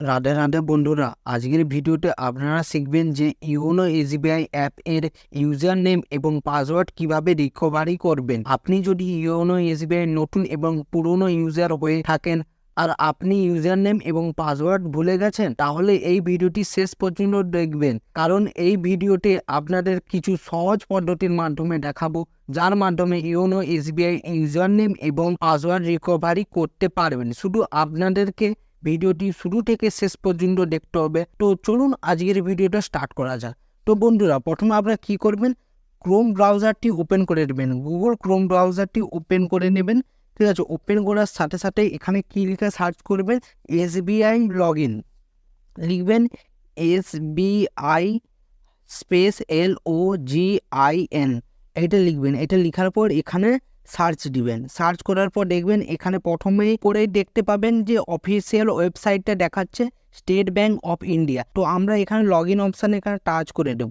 রাধে রাধে বন্ধুরা, আজকের ভিডিওতে আপনারা শিখবেন যে ইওনো এসবিআই অ্যাপ এর ইউজার নেম এবং পাসওয়ার্ড কিভাবে রিকভারি করবেন। আপনি যদি ইওনো এসবিআই নতুন এবং পুরনো ইউজার হয়ে থাকেন আর আপনি ইউজার নেম এবং পাসওয়ার্ড ভুলে গেছেন, তাহলে এই ভিডিওটি শেষ পর্যন্ত দেখবেন, কারণ এই ভিডিওতে আপনাদের কিছু সহজ পদ্ধতির মাধ্যমে দেখাবো, যার মাধ্যমে ইওনো এসবিআই ইউজার নেম এবং পাসওয়ার্ড রিকভারি করতে পারবেন। শুধু আপনাদেরকে ভিডিওটি শুরু থেকে শেষ পর্যন্ত দেখতে হবে। তো চলুন আজকের ভিডিওটা স্টার্ট করা যাক। তো বন্ধুরা, প্রথমে আপনারা কি করবেন, ক্রোম ব্রাউজারটি ওপেন করে নেবেন, গুগল ক্রোম ব্রাউজারটি ওপেন করে নেবেন। ঠিক আছে, ওপেন করার সাথে সাথে এখানে কি লিখে সার্চ করবেন, এসবিআই লগ ইন লিখবেন, এসবিআই স্পেস LOGIN এটা লিখবেন। এটা লেখার পর এখানে সার্চ দিবেন। সার্চ করার পর দেখবেন এখানে প্রথমেই করেই দেখতে পাবেন যে অফিসিয়াল ওয়েবসাইটটা দেখাচ্ছে স্টেট ব্যাঙ্ক অফ ইন্ডিয়া। তো আমরা এখানে লগ ইন অপশানে এখানে টাচ করে দেব।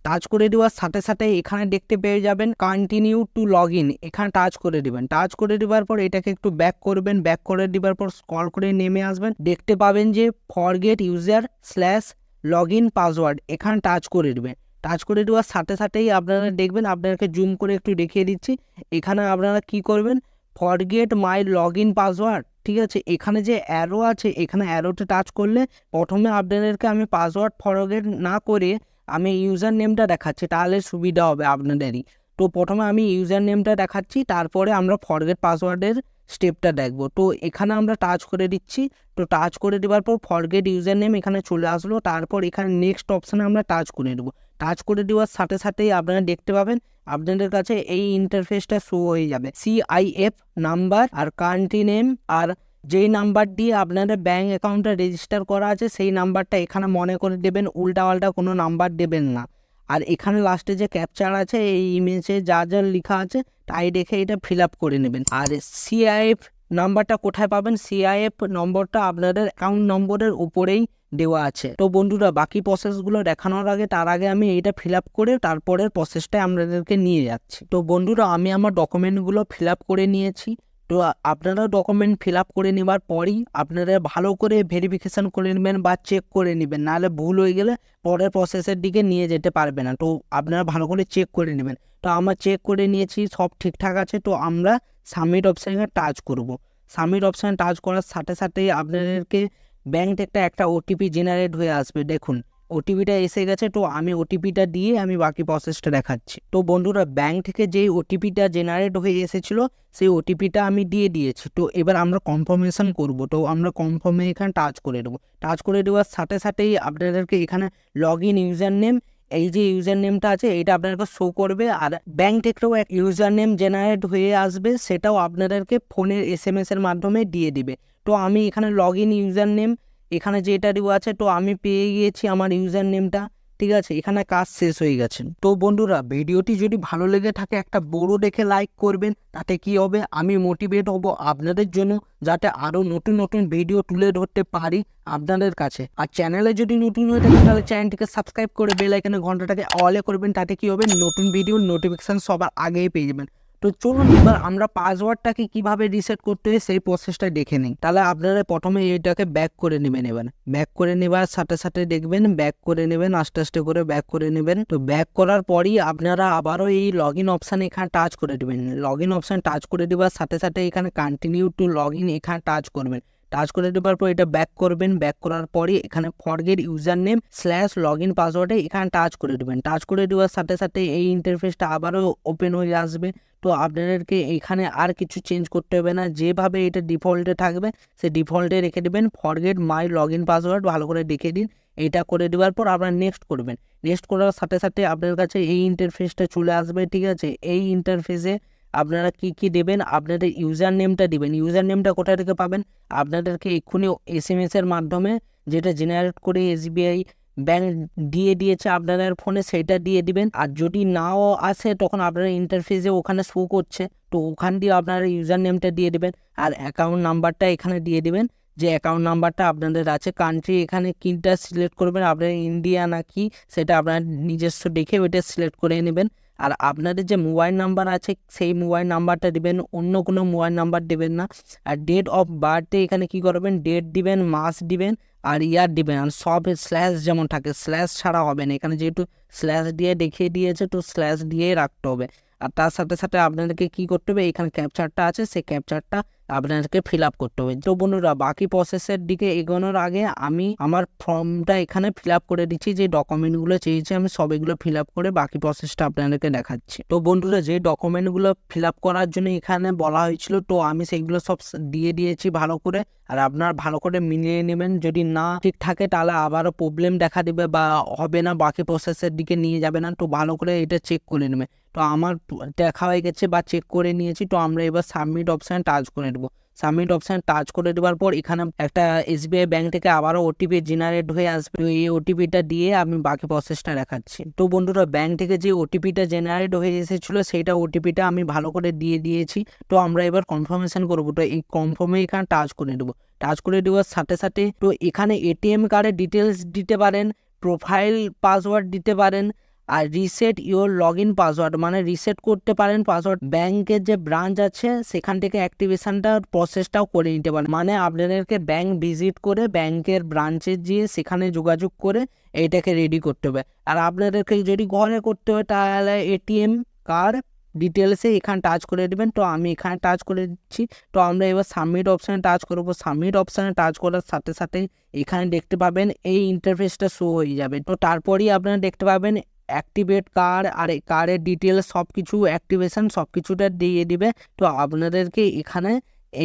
টাচ করে দেওয়ার সাথে সাথে এখানে দেখতে পেয়ে যাবেন কন্টিনিউ টু লগ ইন, এখানে টাচ করে দেবেন। টাচ করে দেওয়ার পর এটাকে একটু ব্যাক করবেন। ব্যাক করে দেওয়ার পর স্ক্রল করে নেমে আসবেন, দেখতে পাবেন যে forget user slash log in password, এখানে টাচ করে দেবেন। টাচ করে দেওয়ার সাথে সাথেই আপনারা দেখবেন, আপনাদেরকে জুম করে একটু দেখিয়ে দিচ্ছি, এখানে আপনারা কি করবেন, forget my log in password. ঠিক আছে, এখানে যে অ্যারো আছে, এখানে অ্যারোতে টাচ করলে প্রথমে আপনাদেরকে আমি পাসওয়ার্ড ফরগেট না করে আমি ইউজার নেমটা দেখাচ্ছি, তাহলে সুবিধা হবে আপনাদেরই। তো প্রথমে আমি ইউজার নেমটা দেখাচ্ছি, তারপরে আমরা ফরগেট পাসওয়ার্ডের স্টেপটা দেখব। তো এখানে আমরা টাচ করে দিচ্ছি। তো টাচ করে দেওয়ার পর ফরগেট ইউজার নেম এখানে চলে আসলো। তারপর এখানে নেক্সট অপশানে আমরা টাচ করে দেবো। টাচ করে দেওয়ার সাথে সাথেই আপনারা দেখতে পাবেন আপনাদের কাছে এই ইন্টারফেসটা শো হয়ে যাবে, CIF নাম্বার আর কান্ট্রি নেম, আর যেই নাম্বার দিয়ে আপনাদের ব্যাঙ্ক অ্যাকাউন্টটা রেজিস্টার করা আছে সেই নাম্বারটা এখানে মনে করে দেবেন, উল্টাপাল্টা কোনো নাম্বার দেবেন না। আর এখানে লাস্টে যে ক্যাপচার আছে, এই ইমেজে যা যা লেখা আছে তাই দেখে এটা ফিল আপ করে নেবেন। আর CIF নাম্বারটা কোথায় পাবেন, CIF নম্বরটা আপনাদের অ্যাকাউন্ট নম্বরের উপরেই দেওয়া আছে। তো বন্ধুরা, বাকি প্রসেসগুলো দেখানোর আগে তার আগে আমি এইটা ফিল আপ করে তারপরের প্রসেসটাই আপনাদেরকে নিয়ে যাচ্ছি। তো বন্ধুরা, আমি আমার ডকুমেন্টগুলো ফিল আপ করে নিয়েছি। তো আপনারা ডকুমেন্ট ফিল আপ করে নেবার পরই আপনারা ভালো করে ভেরিফিকেশান করে নেবেন বা চেক করে নেবেন, নাহলে ভুল হয়ে গেলে পরের প্রসেসের দিকে নিয়ে যেতে পারবে না। তো আপনারা ভালো করে চেক করে নেবেন। তো আমরা চেক করে নিয়েছি, সব ঠিকঠাক আছে। তো আমরা সাবমিট অপশানে টাচ করব। সাবমিট অপশানে টাচ করার সাথে সাথেই আপনাদেরকে ব্যাঙ্ক থেকে একটা OTP জেনারেট হয়ে আসবে। দেখুন OTPটা এসে গেছে। তো আমি OTPটা দিয়ে আমি বাকি প্রসেসটা দেখাচ্ছি। তো বন্ধুরা, ব্যাঙ্ক থেকে যেই OTPটা জেনারেট হয়ে এসেছিলো সেই OTPটা আমি দিয়ে দিয়েছি। তো এবার আমরা কনফার্মেশন করব। তো আমরা কনফার্মে এখানে টাচ করে দেবো। টাচ করে দেওয়ার সাথে সাথেই আপনাদেরকে এখানে লগ ইন ইউজার নেম, এই যে ইউজার নেমটা আছে এটা আপনাদেরকে শো করবে। আর ব্যাঙ্ক থেকেও এক ইউজার নেম জেনারেট হয়ে আসবে, সেটাও আপনাদেরকে ফোনের SMS এর মাধ্যমে দিয়ে দিবে। তো আমি এখানে লগ ইন ইউজার নেম এখানে যেটা দেওয়া আছে, তো আমি পেয়ে গিয়েছি আমার ইউজার নেমটা। ঠিক আছে, এখানে কাজ শেষ হয়ে গেছে। তো বন্ধুরা, ভিডিওটি যদি ভালো লেগে থাকে একটা বড় দেখে লাইক করবেন, তাতে কি হবে, আমি মোটিভেট হব আপনাদের জন্য, যাতে আরও নতুন নতুন ভিডিও তুলে ধরতে পারি আপনাদের কাছে। আর চ্যানেলে যদি নতুন হয়ে থাকে তাহলে চ্যানেলটিকে সাবস্ক্রাইব করে বেল আইকনে ঘন্টাটাকে অলে করবেন, তাতে কি হবে, নতুন ভিডিওর নোটিফিকেশান সবার আগেই পেয়ে যাবেন। তো চলুন এবার আমরা পাসওয়ার্ডটাকে কিভাবে রিসেট করতে হয় সেই প্রসেসটা দেখে নিই। তাহলে আপনারা প্রথমে এটাকে ব্যাক করে নেবেন। এবার ব্যাক করে নেবার সাথে সাথে দেখবেন ব্যাক করে নেবেন, আস্তে আস্তে করে ব্যাক করে নেবেন। তো ব্যাক করার পরই আপনারা আবারও এই লগ ইন অপশানে এখানে টাচ করে দেবেন। লগ ইন অপশান টাচ করে দেওয়ার সাথে সাথে এখানে কন্টিনিউ টু লগ ইন এখানে টাচ করবেন। টাচ করে দেওয়ার পর এটা ব্যাক করবেন। ব্যাক করার পরই এখানে forget user name slash log in পাসওয়ার্ডে এখানে টাচ করে দেবেন। টাচ করে দেওয়ার সাথে সাথে এই ইন্টারফেসটা আবারও ওপেন হয়ে আসবে। তো আপনাদেরকে এখানে আর কিছু চেঞ্জ করতে হবে না, যেভাবে এটা ডিফল্টে থাকবে সে ডিফল্টে রেখে দেবেন। Forget my log in password ভালো করে দেখে দিন। এটা করে দেওয়ার পর আপনারা নেক্সট করবেন। নেক্সট করার সাথে সাথে আপনার কাছে এই ইন্টারফেসটা চলে আসবে। ঠিক আছে, এই ইন্টারফেসে আপনারা কি দেবেন, আপনাদের ইউজার নেমটা দিবেন। ইউজার নেমটা কোথা থেকে পাবেন, আপনাদেরকে এক্ষুনি SMS এর মাধ্যমে যেটা জেনারেট করে SBI ব্যাঙ্ক দিয়ে দিয়েছে আপনাদের ফোনে, সেটা দিয়ে দিবেন। আর যদি নাও আসে তখন আপনারা ইন্টারফেসে ওখানে শো করছে, তো ওখান দিয়ে আপনারা ইউজার নেমটা দিয়ে দেবেন। আর অ্যাকাউন্ট নাম্বারটা এখানে দিয়ে দিবেন, যে অ্যাকাউন্ট নাম্বারটা আপনাদের আছে। কান্ট্রি এখানে কিনটা সিলেক্ট করবেন, আপনার ইন্ডিয়া নাকি সেটা আপনার নিজস্ব দেখে ওইটা সিলেক্ট করে নেবেন। আর আপনাদের যে মোবাইল নাম্বার আছে সেই মোবাইল নাম্বারটা দিবেন, অন্য কোনো মোবাইল নাম্বার দেবেন না। আর ডেট অফ বার্থডে এখানে কি করবেন, ডেট দিবেন, মাস দিবেন আর ইয়ার দিবেন। আর সব স্ল্যাশ যেমন থাকে, স্ল্যাশ ছাড়া হবে না, এখানে যেহেতু স্ল্যাশ দিয়ে দেখিয়ে দিয়েছে তো স্ল্যাশ দিয়েই রাখতে হবে। আর তার সাথে সাথে আপনাদেরকে কি করতে হবে, এখানে ক্যাপচারটা আছে সেই ক্যাপচারটা আপনাদেরকে ফিল আপ করতে হবে। তো বন্ধুরা বাকি প্রসেসের দিকে এগোনোর আগে আমি আমার ফর্মটা এখানে ফিল আপ করে দিচ্ছি, যে ডকুমেন্টগুলো চেয়েছে আমি সবগুলো ফিল আপ করে বাকি প্রসেসটা আপনাদেরকে দেখাচ্ছি। তো বন্ধুরা যে ডকুমেন্টগুলো ফিল আপ করার জন্য এখানে বলা হয়েছিল তো আমি সেইগুলো সব দিয়ে দিয়েছি ভালো করে। আর আপনার ভালো করে মিলিয়ে নেবেন, যদি না ঠিক থাকে তাহলে আবারও প্রবলেম দেখা দেবে বা হবে না, বাকি প্রসেসের দিকে নিয়ে যাবে না। তো ভালো করে এটা চেক করে নেবে। তো আমার দেখা হয়ে গেছে বা চেক করে নিয়েছি, তো আমরা এবার সাবমিট অপশান টাচ করে দেবো। সাবমিট অপশান টাচ করে দেওয়ার পর এখানে একটা SBI ব্যাংক থেকে আবারও ওটিপি জেনারেট হয়ে আসবে। তো এই ওটিপিটা দিয়ে আমি বাকি প্রসেসটা দেখাচ্ছি। তো বন্ধুরা ব্যাংক থেকে যে ওটিপিটা জেনারেট হয়ে এসেছিলো সেইটা ওটিপিটা আমি ভালো করে দিয়ে দিয়েছি। তো আমরা এবার কনফার্মেশন করবো। তো এই কনফার্মে এখানে টাচ করে দেবো। টাচ করে দেওয়ার সাথে সাথে তো এখানে ATM কার্ডের ডিটেলস দিতে পারেন, প্রোফাইল পাসওয়ার্ড দিতে পারেন, আর reset your log in password মানে রিসেট করতে পারেন পাসওয়ার্ড। ব্যাংকের যে ব্রাঞ্চ আছে সেখান থেকে অ্যাক্টিভেশনটা প্রসেসটাও করে নিতে পারেন, মানে আপনাদেরকে ব্যাংক ভিজিট করে ব্যাংকের ব্রাঞ্চে গিয়ে সেখানে যোগাযোগ করে এইটাকে রেডি করতে হবে। আর আপনাদেরকে যদি ঘরে করতে হয় তাহলে ATM কার্ড ডিটেলসে এখানে টাচ করে দেবেন। তো আমি এখানে টাচ করে দিচ্ছি। তো আমরা এবার সাবমিট অপশানে টাচ করবো। সাবমিট অপশানে টাচ করার সাথে সাথে এখানে দেখতে পাবেন এই ইন্টারফেসটা শো হয়ে যাবে। তো তারপরেই আপনারা দেখতে পাবেন অ্যাক্টিভেট কার্ড, আর এই কার্ডের ডিটেলস সব কিছু অ্যাক্টিভেশন সব কিছুটা দিয়ে দিবে। তো আপনাদেরকে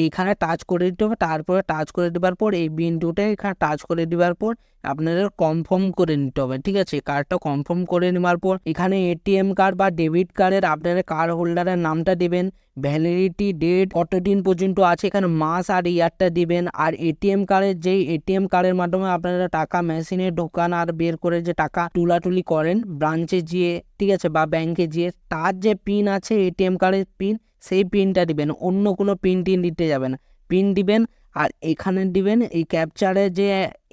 এইখানে টাচ করে দিতে হবে। তারপরে টাচ করে দেওয়ার পর এই বিন্দুটা এখানে টাচ করে দেওয়ার পর আপনাদের কনফার্ম করে নিতে হবে, ঠিক আছে। কার্ডটা কনফার্ম করে নেওয়ার পর এখানে ATM কার্ড বা ডেবিট কার্ডের আপনারা কার্ড হোল্ডারের নামটা দেবেন, ভ্যালিডিটি ডেট কতদিন পর্যন্ত আছে এখানে মাস আর ইয়ারটা দিবেন। আর ATM কার্ডের যেই ATM কার্ডের মাধ্যমে আপনারা টাকা মেশিনে ঢোকান আর বের করে যে টাকা তুলাতুলি করেন ব্রাঞ্চে গিয়ে, ঠিক আছে, বা ব্যাংকে গিয়ে, তার যে পিন আছে ATM কার্ডের পিন সেই পিনটা দিবেন, অন্য কোনো পিন দিতে যাবে না। পিন দিবেন আর এখানে দিবেন এই ক্যাপচারের যে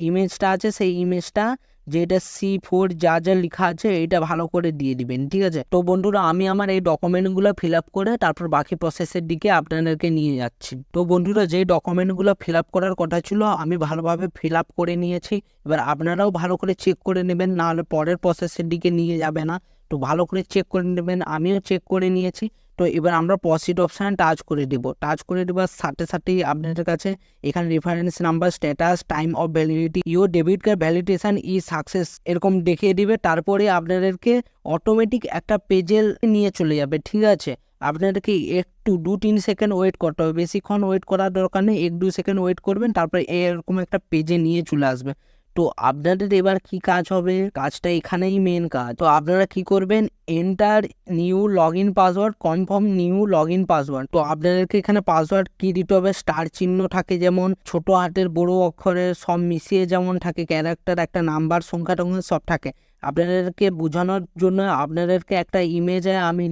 ইমেজটা আছে সেই ইমেজটা, যেটা C4 যা যা লেখা আছে এটা ভালো করে দিয়ে দিবেন, ঠিক আছে। তো বন্ধুরা আমি আমার এই ডকুমেন্টগুলো ফিল আপ করে তারপর বাকি প্রসেসের দিকে আপনাদেরকে নিয়ে যাচ্ছি। তো বন্ধুরা যে ডকুমেন্টগুলো ফিল আপ করার কথা ছিল আমি ভালোভাবে ফিল আপ করে নিয়েছি। এবার আপনারাও ভালো করে চেক করে নেবেন, নাহলে পরের প্রসেসের দিকে নিয়ে যাবে না। তো ভালো করে চেক করে নেবেন, আমিও চেক করে নিয়েছি। তো এবার আমরা প্রসিড অপশানে টাচ করে দেবো। টাচ করে দেওয়ার সাথে সাথেই আপনাদের কাছে এখানে reference number, status, time of validity, your debit card validation E success এরকম দেখিয়ে দিবে। তারপরে আপনাদেরকে অটোমেটিক একটা পেজে নিয়ে চলে যাবে, ঠিক আছে। আপনাদেরকে একটু 2-3 সেকেন্ড ওয়েট করতে হবে, বেশিক্ষণ ওয়েট করার দরকার নেই, 1-2 সেকেন্ড ওয়েট করবেন, তারপরে এরকম একটা পেজে নিয়ে চলে আসবে। তো আপনাদের এবার কি কাজ হবে, কাজটা এখানেই মেন কাজ। তো আপনারা কি করবেন, enter new log in password, confirm new log in password. তো আপনাদেরকে এখানে পাসওয়ার্ড কি দিতে হবে, স্টার চিহ্ন থাকে যেমন, ছোট হাতের বড় অক্ষরের সব মিশিয়ে যেমন থাকে, ক্যারেক্টার, একটা নাম্বার, সংখ্যা টংখ্যা সব থাকে। আপনাদেরকে বোঝানোর জন্য আপনাদেরকে একটা ইমেজে আমি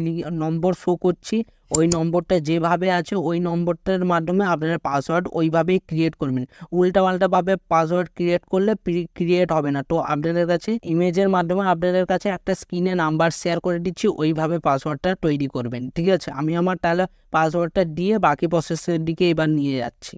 নম্বর শো করছি, ওই নম্বরটা যেভাবে আছে ওই নম্বরটার মাধ্যমে আপনারা পাসওয়ার্ড ওইভাবেই ক্রিয়েট করবেন। উল্টাপাল্টাভাবে পাসওয়ার্ড ক্রিয়েট করলে ক্রিয়েট হবে না। তো আপনাদের কাছে ইমেজের মাধ্যমে আপনাদের কাছে একটা স্ক্রিনে নাম্বার শেয়ার করে দিচ্ছি, ওইভাবে পাসওয়ার্ডটা তৈরি করবেন, ঠিক আছে। আমি আমার তাহলে পাসওয়ার্ডটা দিয়ে বাকি প্রসেসের দিকে এবার নিয়ে যাচ্ছি।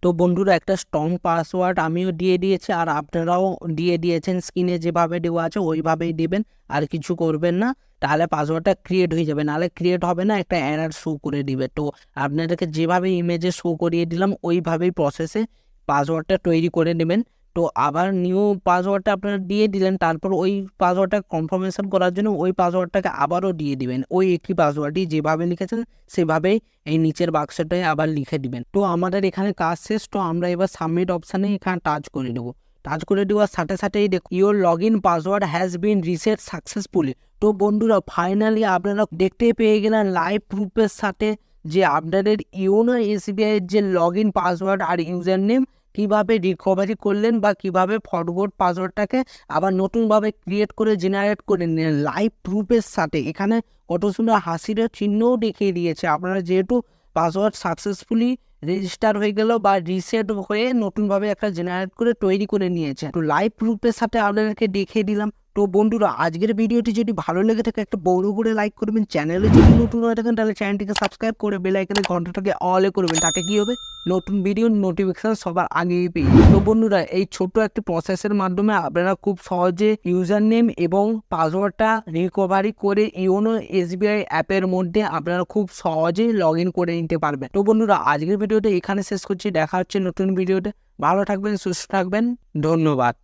তো বন্ধুরা একটা স্ট্রং পাসওয়ার্ড আমিও দিয়ে দিয়েছি, আর আপনারাও দিয়ে দিয়েছেন, স্ক্রিনে যেভাবে দেওয়া আছে ওইভাবেই দেবেন, আর কিছু করবেন না, তাহলে পাসওয়ার্ডটা ক্রিয়েট হয়ে যাবে। নাহলে ক্রিয়েট হবে না, একটা এরর শো করে দিবে। তো আপনাদেরকে যেভাবে ইমেজে শো করিয়ে দিলাম ওইভাবেই প্রসেসে পাসওয়ার্ডটা তৈরি করে নেবেন। তো আবার নিউ পাসওয়ার্ডটা আপনারা দিয়ে দিলেন, তারপর ওই পাসওয়ার্ডটা কনফার্মেশন করার জন্য ওই পাসওয়ার্ডটাকে আবারও দিয়ে দিবেন, ওই একই পাসওয়ার্ডই যেভাবে লিখেছেন সেভাবেই এই নিচের বাক্সটায় আবার লিখে দিবেন। তো আমাদের এখানে কাজ শেষ। তো আমরা এবার সাবমিট অপশানে এখানে টাচ করে দেবো। টাচ করে দেওয়ার সাথে সাথেই দেখুন your log in password has been reset successfully. তো বন্ধুরা ফাইনালি আপনারা দেখতে পেয়ে গেলেন লাইভ প্রুফের সাথে যে আপনাদের ইওনো SBI এর যে লগ ইন পাসওয়ার্ড আর ইউজার নেম কীভাবে রিকভারি করলেন বা কীভাবে ফরওয়ার্ড পাসওয়ার্ডটাকে আবার নতুনভাবে ক্রিয়েট করে জেনারেট করে নিলেন লাইভ প্রুফের সাথে। এখানে কত সুন্দর হাসির চিহ্নও দেখিয়ে দিয়েছে। আপনারা যেহেতু পাসওয়ার্ড সাকসেসফুলি রেজিস্টার হয়ে গেল বা রিসেট হয়ে নতুনভাবে একটা জেনারেট করে তৈরি করে নিয়েছে। তো লাইভ প্রুফের সাথে আপনাদেরকে দেখিয়ে দিলাম। তো বন্ধুরা, আজকের ভিডিওটি যদি ভালো লেগে থাকে একটা বড় করে লাইক করবেন। চ্যানেলে যদি নতুন হয়ে থাকেন তাহলে চ্যানেলটিকে সাবস্ক্রাইব করে বেল আইকনের ঘন্টাটাকে অলে করবেন। তাতে কি হবে, নতুন ভিডিওর নোটিফিকেশন সবার আগেই পেয়ে। তো বন্ধুরা, এই ছোট্ট একটি প্রসেসের মাধ্যমে আপনারা খুব সহজে ইউজার নেম এবং পাসওয়ার্ডটা রিকভারি করে ইওনো এসবিআই অ্যাপের মধ্যে আপনারা খুব সহজে লগ ইন করে নিতে পারবেন। তো বন্ধুরা, আজকের ভিডিওটা এখানে শেষ করছি। দেখা হচ্ছে নতুন ভিডিওতে। ভালো থাকবেন, সুস্থ থাকবেন, ধন্যবাদ।